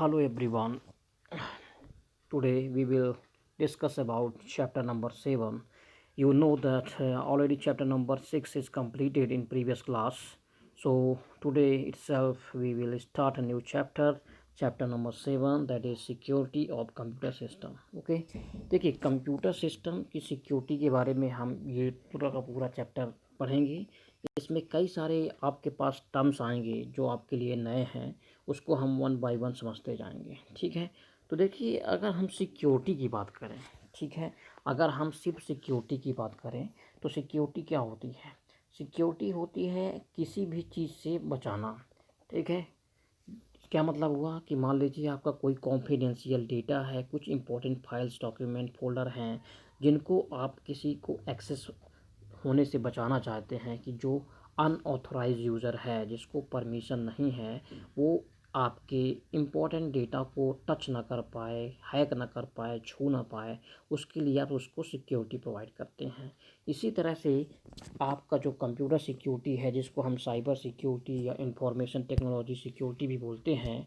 Hello everyone. Today we will discuss about chapter number 7. You know that already chapter number 6 is completed in previous class. So today itself we will start a new chapter number 7, that is security of computer system. Okay, देखिए computer system की security के बारे में हम ये पूरा का पूरा चैप्टर पढ़ेंगे। इसमें कई सारे आपके पास टर्म्स आएंगे जो आपके लिए नए हैं, उसको हम वन बाय वन समझते जाएंगे। ठीक है, तो देखिए अगर हम सिक्योरिटी की बात करें, ठीक है, अगर हम सिर्फ सिक्योरिटी की बात करें तो सिक्योरिटी क्या होती है? सिक्योरिटी होती है किसी भी चीज़ से बचाना। ठीक है, क्या मतलब हुआ कि मान लीजिए आपका कोई कॉन्फिडेंशियल डेटा है, कुछ इंपॉर्टेंट फाइल्स, डॉक्यूमेंट, फोल्डर हैं जिनको आप किसी को एक्सेस होने से बचाना चाहते हैं, कि जो अनऑथराइज यूज़र है, जिसको परमिशन नहीं है, वो आपके इम्पोर्टेंट डेटा को टच ना कर पाए, हैक ना कर पाए, छू ना पाए, उसके लिए आप उसको सिक्योरिटी प्रोवाइड करते हैं। इसी तरह से आपका जो कंप्यूटर सिक्योरिटी है, जिसको हम साइबर सिक्योरिटी या इंफॉर्मेशन टेक्नोलॉजी सिक्योरिटी भी बोलते हैं,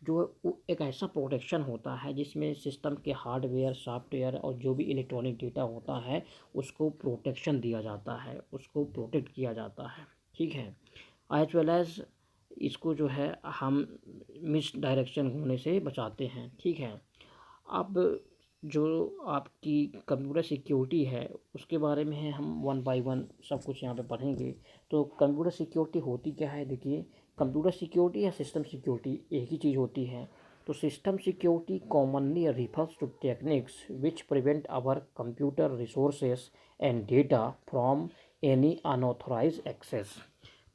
जो एक ऐसा प्रोटेक्शन होता है जिसमें सिस्टम के हार्डवेयर, सॉफ्टवेयर और जो भी इलेक्ट्रॉनिक डेटा होता है उसको प्रोटेक्शन दिया जाता है, उसको प्रोटेक्ट किया जाता है। ठीक है, एज वेल एज इसको जो है हम मिस डायरेक्शन होने से बचाते हैं। ठीक है, अब जो आपकी कंप्यूटर सिक्योरिटी है उसके बारे में हम वन बाय वन सब कुछ यहाँ पे पढ़ेंगे। तो कंप्यूटर सिक्योरिटी होती क्या है? देखिए, कंप्यूटर सिक्योरिटी या सिस्टम सिक्योरिटी एक ही चीज़ होती है। तो system security commonly refers to techniques which prevent our computer resources and data from any unauthorize access.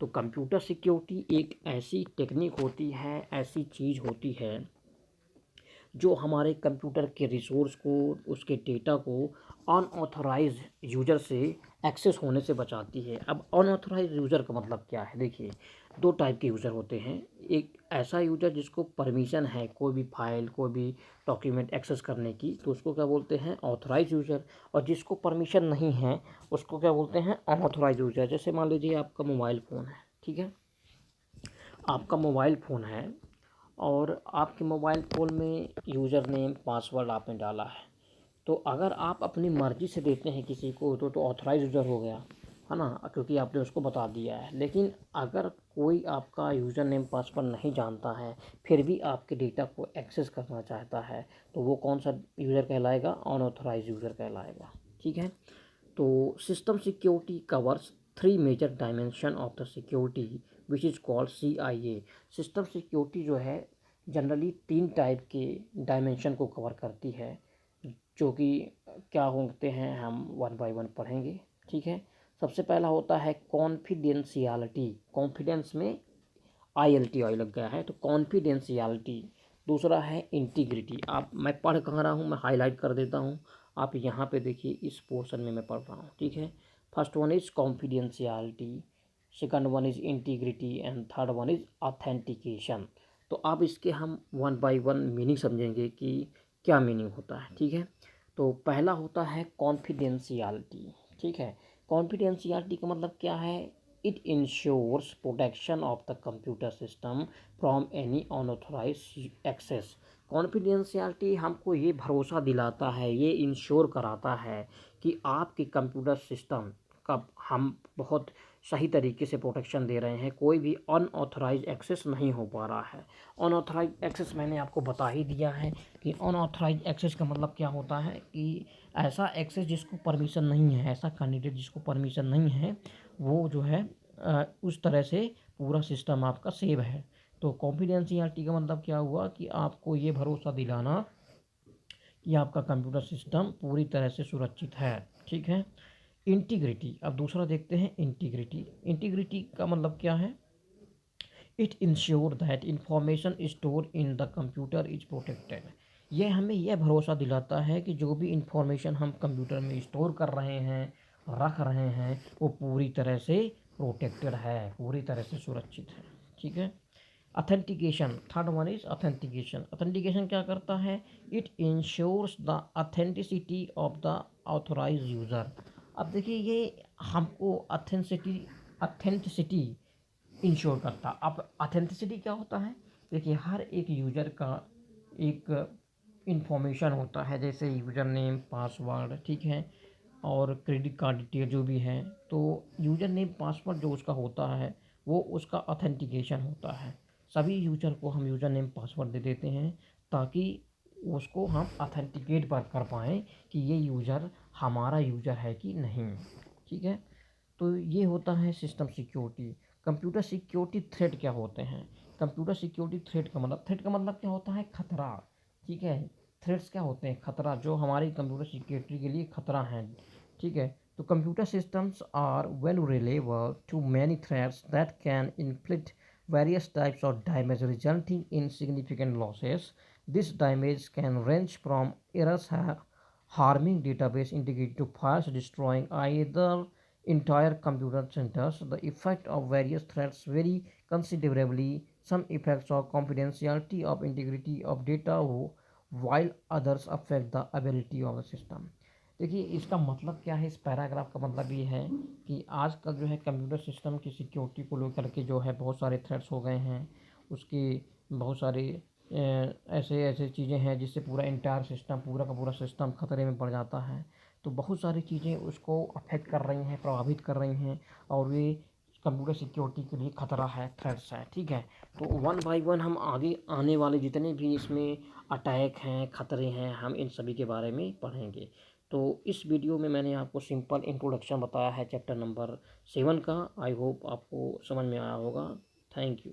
तो कंप्यूटर सिक्योरिटी एक ऐसी टेक्निक होती है, ऐसी चीज़ होती है जो हमारे कंप्यूटर के रिसोर्स को, उसके डेटा को अनऑथराइज यूज़र से एक्सेस होने से बचाती है। अब अनऑथराइज यूज़र का मतलब क्या है? देखिए, दो टाइप के यूज़र होते हैं। एक ऐसा यूज़र जिसको परमिशन है कोई भी फाइल, कोई भी डॉक्यूमेंट एक्सेस करने की, तो उसको क्या बोलते हैं? Authorize user. और जिसको परमिशन नहीं है उसको क्या बोलते हैं? Unauthorize user. जैसे मान लीजिए आपका मोबाइल फ़ोन है, ठीक है, आपका मोबाइल फ़ोन है और आपके मोबाइल फ़ोन में यूज़र नेम, पासवर्ड आपने डाला है, तो अगर आप अपनी मर्ज़ी से देते हैं किसी को तो ऑथराइज यूज़र हो गया, है ना, क्योंकि आपने उसको बता दिया है। लेकिन अगर कोई आपका यूज़र नेम, पासवर्ड नहीं जानता है, फिर भी आपके डेटा को एक्सेस करना चाहता है, तो वो कौन सा यूज़र कहलाएगा? अनऑथराइज यूज़र कहलाएगा। ठीक है, तो system security covers three major dimension of the security which is called CIA। System security जो है जनरली तीन टाइप के डायमेंशन को कवर करती है, जो कि क्या होते हैं हम वन बाय वन पढ़ेंगे। ठीक है, सबसे पहला होता है कॉन्फिडेंशियलिटी। कॉन्फिडेंस में ILT आई लग गया है, तो कॉन्फिडेंशियलिटी। दूसरा है इंटीग्रिटी। आप, मैं पढ़ कहाँ रहा हूँ, मैं हाईलाइट कर देता हूँ, आप यहाँ पे देखिए, इस पोर्शन में मैं पढ़ रहा हूँ। ठीक है, first one is confidentiality, second one is integrity and third one is authentication. तो आप इसके हम वन बाय वन मीनिंग समझेंगे कि क्या मीनिंग होता है। ठीक है, तो पहला होता है कॉन्फिडेंशियलिटी। ठीक है, कॉन्फिडेंशियलिटी का मतलब क्या है? It ensures protection of the computer system from any unauthorize access. Confidentiality हमको ये भरोसा दिलाता है, ये इंश्योर कराता है कि आपके कंप्यूटर सिस्टम का हम बहुत सही तरीके से प्रोटेक्शन दे रहे हैं, कोई भी अनऑथराइज एक्सेस नहीं हो पा रहा है। अनऑथराइज एक्सेस मैंने आपको बता ही दिया है कि अनऑथराइज एक्सेस का मतलब क्या होता है, कि ऐसा एक्सेस जिसको परमिशन नहीं है, ऐसा कैंडिडेट जिसको परमिशन नहीं है, वो जो है उस तरह से पूरा सिस्टम आपका सेव है। तो कॉन्फिडेंशियलिटी का मतलब क्या हुआ, कि आपको ये भरोसा दिलाना कि आपका कंप्यूटर सिस्टम पूरी तरह से सुरक्षित है। ठीक है, इंटीग्रिटी। अब दूसरा देखते हैं इंटीग्रिटी। इंटीग्रिटी का मतलब क्या है? It ensure that information store in the computer is protected. यह हमें यह भरोसा दिलाता है कि जो भी इंफॉर्मेशन हम कंप्यूटर में स्टोर कर रहे हैं, रख रहे हैं, वो पूरी तरह से प्रोटेक्टेड है, पूरी तरह से सुरक्षित है। ठीक है, authentication. Third one is authentication. Authentication क्या करता है? It ensures the authenticity of the authorize user. अब देखिए, ये हमको ऑथेंटिसिटी इंश्योर करता। अब ऑथेंटिसिटी क्या होता है? देखिए, हर एक यूज़र का एक इंफॉर्मेशन होता है, जैसे यूज़र नेम, पासवर्ड, ठीक है, और क्रेडिट कार्ड डिटेल जो भी है। तो यूज़र नेम पासवर्ड जो उसका होता है वो उसका ऑथेंटिकेशन होता है। सभी यूज़र को हम यूज़र नेम पासवर्ड दे देते हैं ताकि उसको हम ऑथेंटिकेट पर कर पाएँ कि ये यूज़र हमारा यूज़र है कि नहीं, ठीक है। तो ये होता है system security. Computer security threat क्या होते हैं? कंप्यूटर सिक्योरिटी थ्रेट का मतलब क्या होता है? खतरा, ठीक है। थ्रेट्स क्या होते हैं? खतरा, जो हमारी कंप्यूटर सिक्योरिटी के लिए खतरा हैं, ठीक है। तो computer systems are vulnerable to many threats that can inflict various types of damage resulting in significant losses. This damage can range from errors harming database integrity to fires destroying either entire computer centers. The effect of various threats vary considerably. Some effects of confidentiality of integrity of data while others affect the ability of the system. देखिए इसका मतलब क्या है, इस paragraph का मतलब ये है कि आजकल जो है कंप्यूटर सिस्टम की सिक्योरिटी को लेकर के जो है बहुत सारे थ्रेट्स हो गए हैं। उसकी बहुत सारी ऐसे ऐसे चीज़ें हैं जिससे पूरा इंटायर सिस्टम, पूरा का पूरा सिस्टम खतरे में पड़ जाता है। तो बहुत सारी चीज़ें उसको अफेक्ट कर रही हैं, प्रभावित कर रही हैं, और ये कंप्यूटर सिक्योरिटी के लिए खतरा है, थ्रेट्स है, ठीक है। तो वन बाय वन हम आगे आने वाले जितने भी इसमें अटैक हैं, खतरे हैं, हम इन सभी के बारे में पढ़ेंगे। तो इस वीडियो में मैंने आपको सिंपल इंट्रोडक्शन बताया है चैप्टर नंबर 7 का। आई होप आपको समझ में आया होगा। Thank you.